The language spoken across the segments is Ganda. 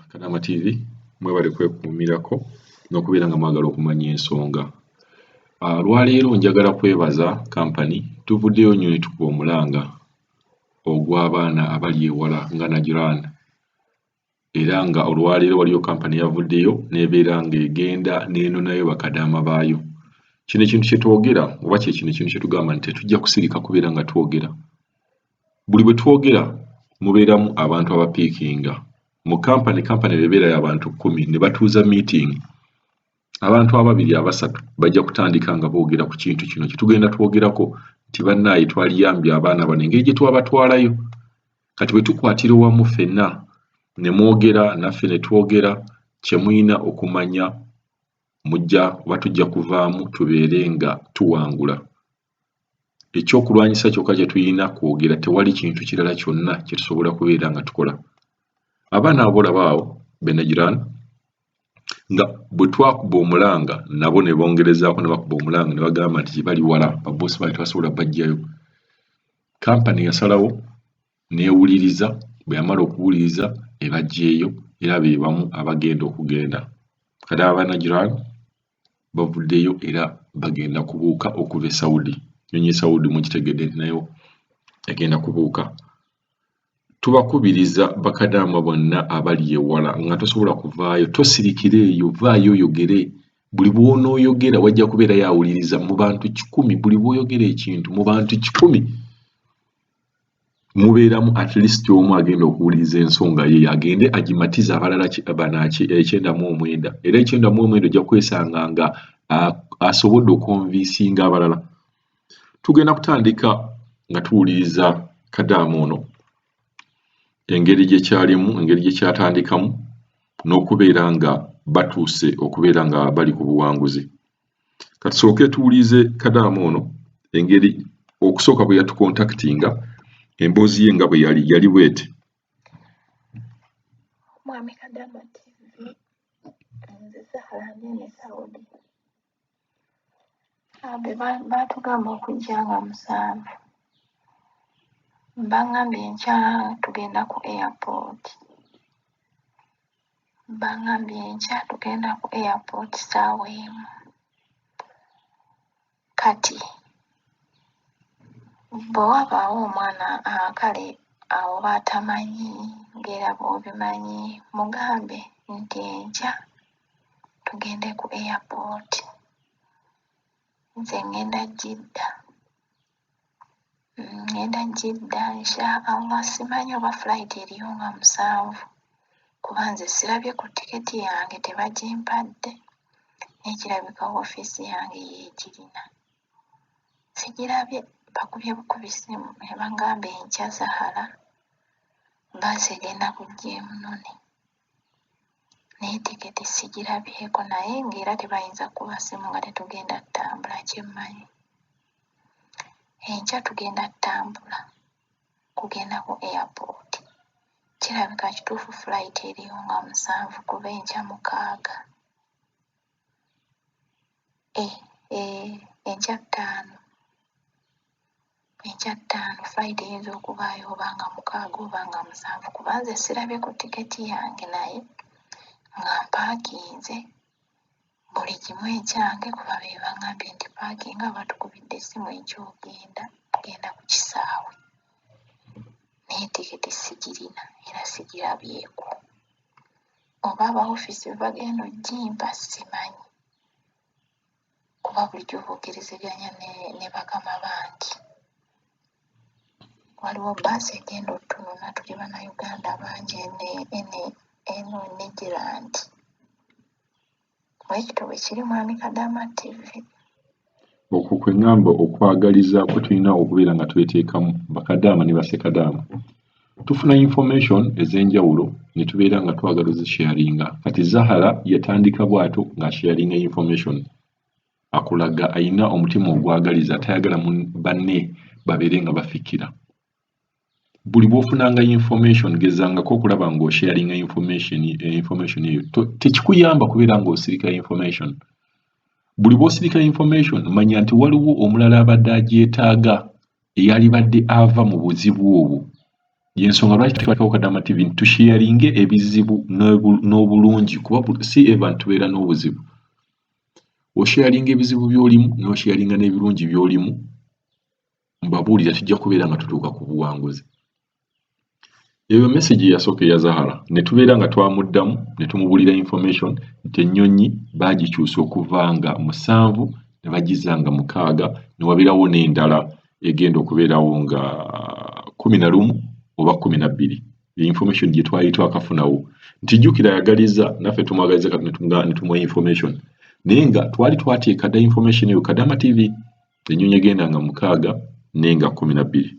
Kadama TV mwebale kwekuumirako n'okubeera nga mwagala okumanya ensonga. Lwaleero njagala kwebaza kampani tuvuddeyo nnyo ne tukuba omulanga ogw'abaana abali ewala nga Nagiran era nga olwaleero waliyo kampani yavuddeyo n'ebeera ng'egenda n'enonayo bakadaama baayo. Kino ekintu kye twogera oba kye kino ekintu kye tugamba nti tetujja kusirika kubeera nga twogera. Buli bwe twogera mubeeramu abantu abapiikinga. Mu kampani bebeera y'abantu 10 ne batuuza meeting, abantu 2-3 bajja kutandika nga boogera ku kintu kino kye tugenda twogerako nti bannaaye twaliyambye abaana bano engeri gye twabatwalayo. Kati bwe tukwatira wamu ffenna ne mwogera naffe ne twogera, kye muyina okumanya tujja kuvaamu tubeere nga tuwangula. Ekyokulwanyisa kyokka kye tuyina kwogera, tewali kintu kirala kyonna kye tusobola kubeera nga tukola. Abaana abolaba awo Nagiran nga bwe twakuba omulanga nabo ne bongerezaako ne bakuba omulanga ne bagamba nti gye bali wala baboosi baabwe tebasobola bajjayo. Kampani yasalawo n'ewuliriza, bwe yamala okuwuliriza ebajjeeyo era be bamu abagenda okugenda. Kati aba Nagiran bavuddeyo era bagenda kubuuka okuva e Saudi. Nnyonyi e Saudi mugitegedde nti nayo egenda kubuuka. Tubakubiriza bakadaama bonna abali ewala nga tosobola kuvaayo, tosirikira eyo, vaayo oyogere. Buli bw'onooyogera wajja kubeera yawuliriza mu bantu 10, buli bw'oyogera ekintu mu bantu 10 mubeeramu at least omu agenda okuwuliriza ensonga ye agende agimatize abalala 99 era 99 ojja kwesanga nga asobodde okonvinsinga abalala. Tugenda kutandika nga tuwuliriza kadaama ono engeri gye kyalimu, engeri gye kyatandikamu n'okubeera nga batuuse okubeera nga bali ku buwanguzi. Katusooke tuwulirize kadaama ono engeri okusooka bwe yatukontaktinga, emboozi ye nga bwe yali bwete. Mwami Kadama TV, nze Zahra ndi Saudi. Abe baatugamba okujja nga 7. Bangambye enkya tugenda ku airport. Bangambye enkya tugenda ku airport ssaawa 1. Kati bwe wabaawo omwana kale awo baatamanyi ng'era bw'obimanyi mugambe nti enkya tugende ku airport. Nze ngenda Jidda insha Allah. Simanyi oba flight eriyo nga 7 kuba nze sirabye ku tiketi yange, tebagimpadde n'ekirabika woofiisi yange yeegirina. Sigirabye, bakubye bukubi ssimu ne bangamba enkya Zahra bbaasi egenda kujja e Munoni, naye tiketi sigirabyeko, naye ng'era tebayinza kuba ssimu nga tetugenda ttambula. Kyemmanyi enkya tugenda ttambula kugenda ku airport. Kirabika kituufu flight eriyo nga 7 kuba enkya 6. Enkya 5 flight eyinza okubaayo oba nga 6 oba nga 7 kuba nze sirabye ku tiketi yange, naye nga mpaakinze buli kimu ekyange kuba be bangambye nti paakinga batukubidde essimu ekyogenda ku kisaawe, naye tiketi sigirina era sigirabyeko. Oba aba woofiisi be bagenda ogimpa simanyi kuba bulijjo booggerezeganya ne bakama bangi. Waliwo bbaasi egenda ottunula, tuli bannayuganda bangi eno Negirandi. Bwekito bwe kiri mwami Kadama TV. Okwo kwe ŋŋamba okwagaliza kwe tulina okubeera nga tweteekamu bakadaama ne bassekadaama. Tufuna information ez'enjawulo ne tubeera nga twagala ozisharinga. Kati Zahra yatandika bw'atyo nga sharinga information, akulaga ayina omutima ogwagaliza, tayagala banne babeere nga bafikira. Buli bw'ofunanga information gezangako okulaba ng'osharinga information eyo tekikuyamba kubeera ng'osirika information. Buli bw'osirika information manya nti waliwo omulala abadde agyetaaga eyalibadde ava mu buzibu obwo. Yensonga lwaki tuteekako Kadaama TV tusharinge ebizibu n'obulungi kuba si abantu beera n'obuzibu. Osharinga ebizibu by'olimu n'osharinga n'ebirungi by'olimu mbabuulira tujja kubeera nga tutuuka ku buwanguzi. Eyo message yasooka eya Zahara ne tubeera nga twamuddamu ne tumubuulira information nti ennyonyi baagikyusa okuva nga 7 ne bagizza nga 6 ne wabeerawo n'endala egenda okubeerawo nga 11 oba 12. Information gye twali twakafunawo nti jjukira yagaliza naffe tumwagaliza kati ne tumuwa information naye nga twali twateeka dda information eyo Kadaama TV ennyonyi egenda nga 6 nenga 12.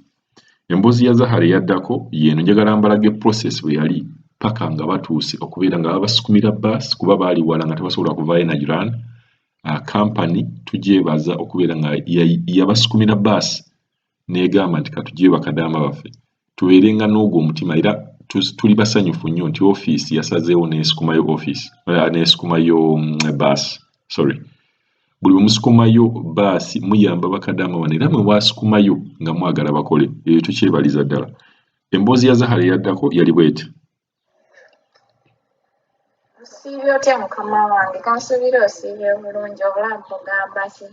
Emboozi ya Zahara yaddako yeeno njagala mbalage process bwe yali paka nga batuuse okubeera nga babasukumira bus kuba baali wala nga tebasobola kuvaayo Nagiran. Company tugyebaza okubeera nga yabasukumira bus n'egamba nti katugyeeba Kadaama baffe tubeerenga n'ogwo omutima era tuli basanyufu nnyo nti office yasazeewo n'esikumayo office n'esikumayo bus. Sorry. Buli musikumayo basi muyamba bakadaama bano era mwe wasikumayo nga mwagala bakole eyo tukyebaliza ddala. Emboozi ya Zahara yaddako yali bweti. Osiibye otya mukama wange kansuubira osiibye bulungi obulamu bugamba ki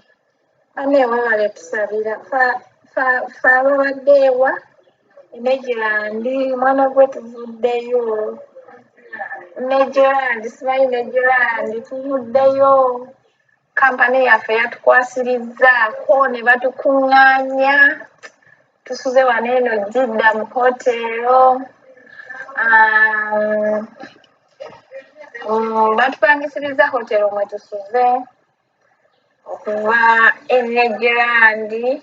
ane webale tusabira fa ababadde ewa Nagiland mwana gwe tuvuddeyo Nagiland simanyi Nagiland tuvuddeyo kampani yaffe yatukwasirizzaako ne batukuŋŋaanya tusuze wano eno Jidda mu hotero batupangisiriza hotero mwe tusuze okuva Nagiland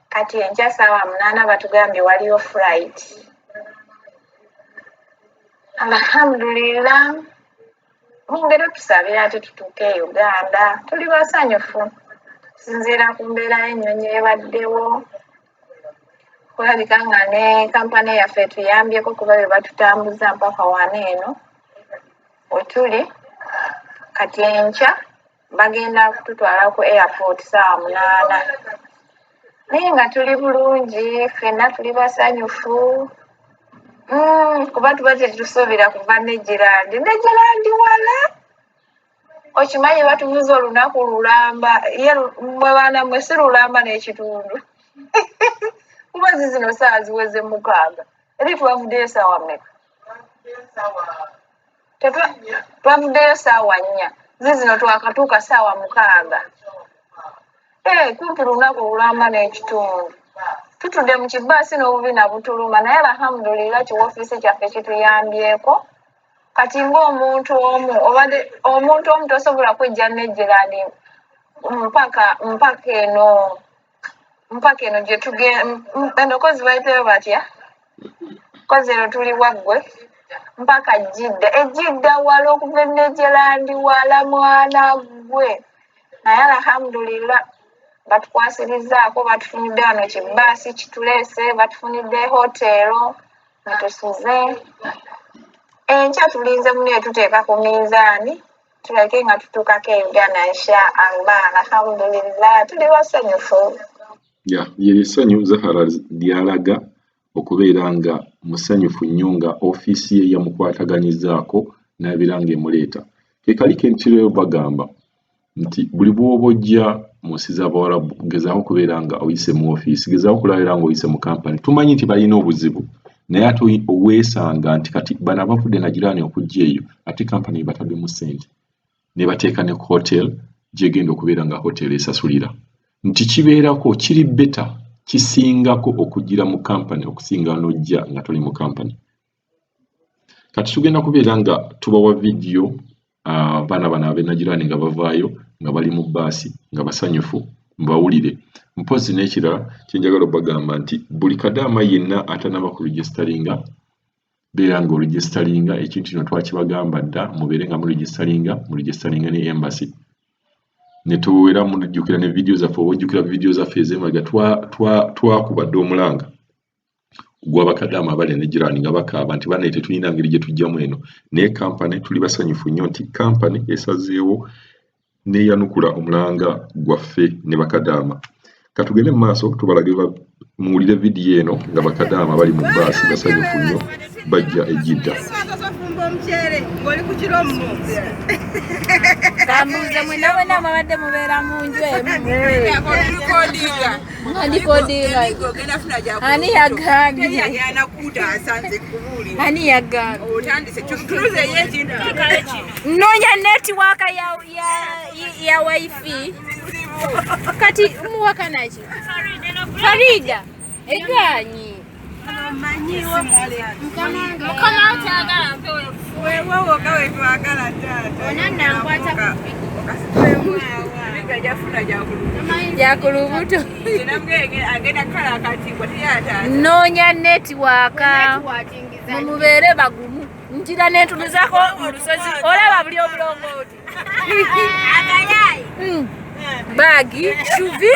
kati enkya ssaawa 8 batugambye waliyo flight. Alhamdulillah mungero tusabira ate tutuuke e Uganda tuli basanyufu sinziira ku mbeera y'ennyonyi ebaddewo kulabika nga ne kampani yaffe tuyambyeko kuba be batutambuza mpaka wano eno wetuli kati enkya bagenda kututwala ku airport ssaawa 8 naye nga tuli bulungi ffenna tuli basanyufu kuba tuba tetusuubira kuva Nagiland wala okimanyi batuvuza olunaku lulamba ye mwe baana mwe si lulamba n'ekitundu kuba zino ssaawa ziweze 6 eri twavuddeyo ssaawa mmeka twavuddeyo ssaawa 4 zino twakatuuka ssaawa 6 kumpi lunaku lulamba n'ekitundu tutudde mu kibaasi n'obubi nabutuluma naye alhamdulillah kiwoofiisi kyaffe kituyambyeko kati ng'omuntu omu tosobola kwejja Nagiland mpaka eno gye tugenda eno kozi bayiteyo batya kozi eno tuli waggwe mpaka Jidda wala okuva Nagiland wala mwana gwe naye alhamdulillah batukwasirizzaako batufunidde wano kibaasi kituleese batufunidde hotero netusuze enkya tulinze muni etuteeka ku minzaani tuleke nga tutuukako e Uganda insha Allah alhamdulillah tuli basanyufu. Ye essanyu Zahara lyalaga okubeera nga musanyufu nnyo nga ofiisi ye yamukwataganyizaako n'abiranga emuleeta kekali kentiro bagamba nti buli bw'oba ojja mu nsi z'Abawarabu gezaako okubeera nga oyise mu ofiisi gezaako okulabira nga oyise mu kampani tumanyi nti balina obuzibu naye ate oweesanga nti kati bano abavudde Nagiran okujja eyo ate kampani bataddemu ssente ne bateeka ne hotel gyegenda okubeera nga hotel esasulira nti kibeerako kiri beta kisingako okugira mu kampani okusinga n'ojja nga toli mu kampani. Kati tugenda kubeera nga tubawa vidiyo abaana bano ab'e Nagiran nga bavaayo nga bali mu baasi nga basanyufu mbawulire mpozi n'ekirala kyenjagala obagamba nti buli Kadaama yenna atanaba ku registeringa beera nga oregisteringa ekintu kino twakibagamba dda mubeere nga muregisteringa ne embassy ne tuweera mujjukira ne vidiyo zaffe oba ojjukira vidiyo zaffe ez'emabega twakubadde omulanga gw'abakadaama abali e Nagiran nga bakaaba nti banaye tetulina ngeri gye tujjamu eno naye kampani tuli basanyufu nnyo nti kampani esazeewo neyanukula omulanga gwaffe ne bakadaama. Katugende mu maaso tubalage muwulire vidiyo eno nga bakadaama bali mu bbaasi basanyufu nnyo bajja e Jidda. Kambuuze mwena bwena mubadde mubeera mu nju emu. Ndikodinga. Ani yagaanye? Ani yagaanye? Nnoonya netiwaaka ya wifi. Kati muwaka naki? Farida egaanyi. Mukama otagala mpewe. Wewe kawe twagala tata. Onana nkwata jakulubuto. Agenda kala kati kwatiyata. Nnoonya netiwaaka. Mumubeere bagumu. Njira n'entunuzako mu lusozi olaba buli obulongooti. Agayayi. Bagi, shuvi.